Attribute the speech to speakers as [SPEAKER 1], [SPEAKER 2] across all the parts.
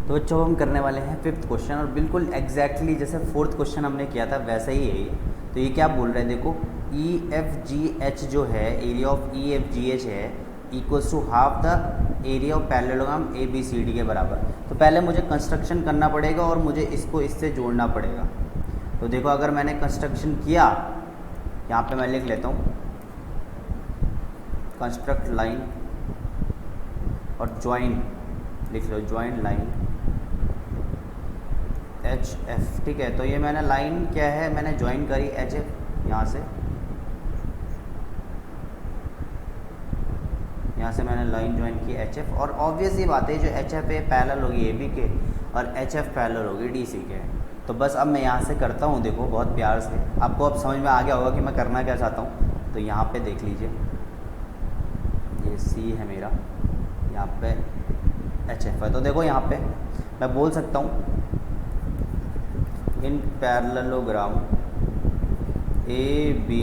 [SPEAKER 1] तो बच्चों हम करने वाले हैं फिफ्थ क्वेश्चन, और बिल्कुल एग्जैक्टली जैसे फोर्थ क्वेश्चन हमने किया था वैसा ही है ये। तो ये क्या बोल रहे हैं, देखो ई एफ जी एच जो है, area of E F G H है equals to half the area of parallelogram A B C D के बराबर। तो पहले मुझे कंस्ट्रक्शन करना पड़ेगा और मुझे इसको इससे जोड़ना पड़ेगा। तो देखो अगर मैंने कंस्ट्रक्शन किया, यहाँ पे मैं लिख लेता हूँ कंस्ट्रक्ट लाइन और ज्वाइन लिख लो, ज्वाइन लाइन एच एफ। ठीक है, तो ये मैंने लाइन क्या है, मैंने ज्वाइन करी एच एफ। यहाँ से मैंने लाइन ज्वाइन की एच एफ, और ऑब्वियस ये बात है जो एच एफ है पैरेलल होगी ए बी के और एच एफ पैरेलल होगी डी सी के। तो बस अब मैं यहाँ से करता हूँ, देखो बहुत प्यार से आपको अब समझ में आ गया होगा कि मैं करना क्या चाहता हूँ। तो यहाँ पे देख लीजिए, ये सी है मेरा, यहाँ पे एच एफ है। तो देखो यहाँ पे मैं बोल सकता हूँ in parallelogram A B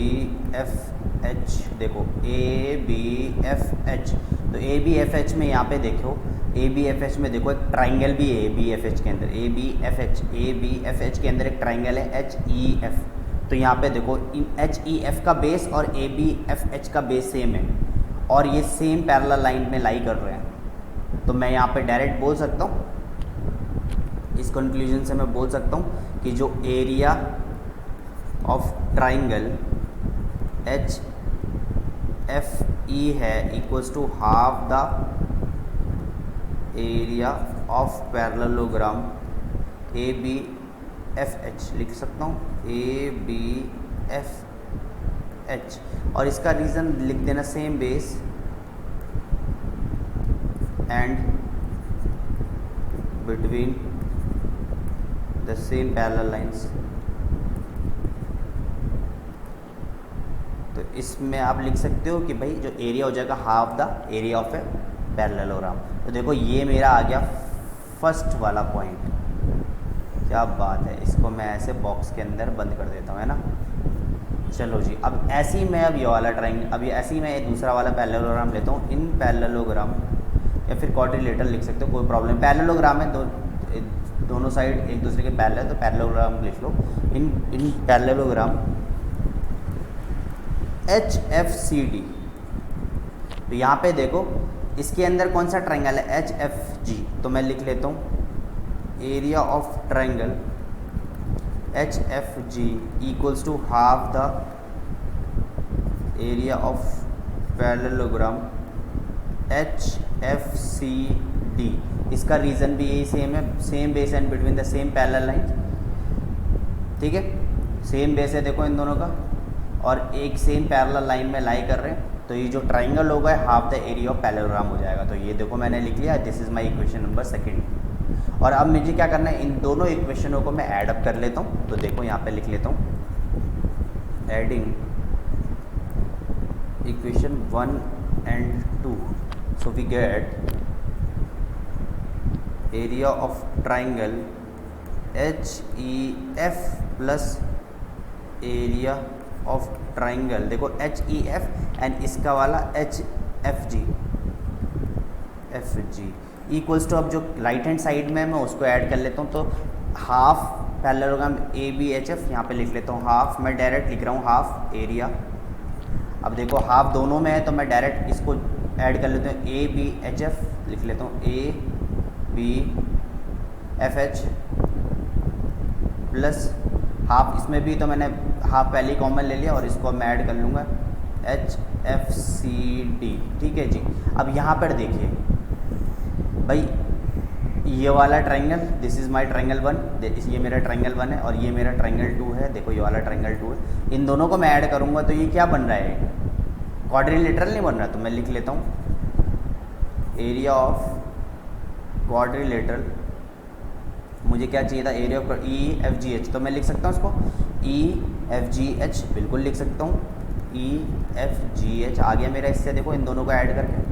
[SPEAKER 1] F H, देखो ए बी एफ एच। तो ए बी एफ एच में यहाँ पे देखो, ए बी एफ एच में देखो एक ट्राइंगल भी है ए बी एफ एच के अंदर, ए बी एफ एच के अंदर एक ट्राइंगल है एच ई एफ। तो यहाँ पे देखो एच ई एफ का बेस और ए बी एफ एच का बेस सेम है और ये सेम पैरेलल लाइन में लाई कर रहे हैं। तो मैं यहाँ पे डायरेक्ट बोल सकता हूँ, इस कंक्लूजन से मैं बोल सकता हूँ कि जो area of triangle H F E है equals to half the area of parallelogram A B F H. लिख सकता हूँ ए बी एफ एच, और इसका रीज़न लिख देना same base and between the same parallel lines. तो इसमें आप लिख सकते हो कि भाई जो एरिया हो जाएगा half the area of a parallelogram. तो देखो ये मेरा आ गया फर्स्ट वाला पॉइंट। क्या बात है, इसको मैं ऐसे बॉक्स के अंदर बंद कर देता हूँ, है ना। चलो जी, अब ऐसे ही मैं अब ये वाला ट्राइंगल, अब ये ऐसे ही मैं दूसरा वाला पैरेललोग्राम लेता हूँ। इन पैरेललोग्राम या फिर क्वाड्रिलेटरल लिख सकते हो, कोई प्रॉब्लम। पैरेललोग्राम है, दोनों साइड एक दूसरे के पैरेलल, तो पैरेललोग्राम लिख लो। In parallelogram H F C D. तो यहाँ पे देखो इसके अंदर कौन सा ट्राइंगल है, एच एफ जी। तो मैं लिख लेता हूँ area of triangle H F G equals to half the area of parallelogram H F C D. इसका रीज़न भी यही सेम है, same base and between the same parallel line. ठीक है, सेम बेस है देखो इन दोनों का, और एक सेम पैरेलल लाइन में लाई कर रहे हैं। तो ये जो ट्राइंगल होगा half the area of parallelogram हो जाएगा। तो ये देखो मैंने लिख लिया, this is my equation number second. और अब मुझे क्या करना है, इन दोनों इक्वेशनों को मैं ऐड अप कर लेता हूँ। तो देखो यहाँ पे लिख लेता हूँ adding equation 1 and 2। So we get area of triangle H E F plus area of triangle, देखो एच ई एफ एंड इसका वाला H F G equals to, अब जो राइट हैंड साइड में मैं उसको ऐड कर लेता हूँ। तो half parallelogram A B H F, यहाँ पे लिख लेता हूँ हाफ, मैं डायरेक्ट लिख रहा हूँ हाफ एरिया। अब देखो हाफ दोनों में है तो मैं डायरेक्ट इसको ऐड कर लेता हूँ, ए बी एच एफ लिख लेता हूँ, A B F H plus half, इसमें भी तो मैंने हाफ पहले ही कॉमन ले लिया और इसको मैं ऐड कर लूँगा एच एफ सी डी। ठीक है जी। अब यहाँ पर देखिए भाई, ये वाला triangle, this is my triangle 1, ये मेरा ट्राइंगल 1 है और ये मेरा ट्राइंगल 2 है। देखो ये वाला ट्राइंगल 2 है, इन दोनों को मैं ऐड करूँगा तो ये क्या बन रहा है, क्वाड्रिलेटरल नहीं बन रहा। तो मैं लिख लेता हूँ एरिया ऑफ क्वाड्रिलेटरल, मुझे क्या चाहिए था, area of E F G H. तो मैं लिख सकता हूँ इसको ई एफ जी एच, बिल्कुल लिख सकता हूँ ई एफ जी एच। आ गया मेरा इससे, देखो इन दोनों को ऐड करके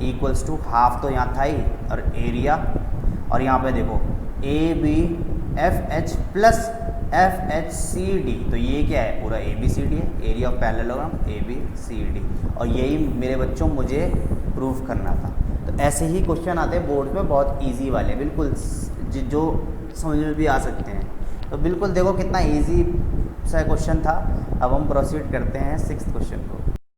[SPEAKER 1] इक्वल्स टू हाफ, तो यहाँ था ही, और एरिया, और यहाँ पे देखो A B F H plus F H C D. तो ये क्या है, पूरा ए बी सी डी है, area of parallelogram A B C D. और यही मेरे बच्चों मुझे प्रूफ करना था। तो ऐसे ही क्वेश्चन आते हैं बोर्ड में, बहुत इजी वाले, बिल्कुल जो समझ में भी आ सकते हैं। तो बिल्कुल देखो कितना इजी सा क्वेश्चन था। अब हम प्रोसीड करते हैं 6th क्वेश्चन को।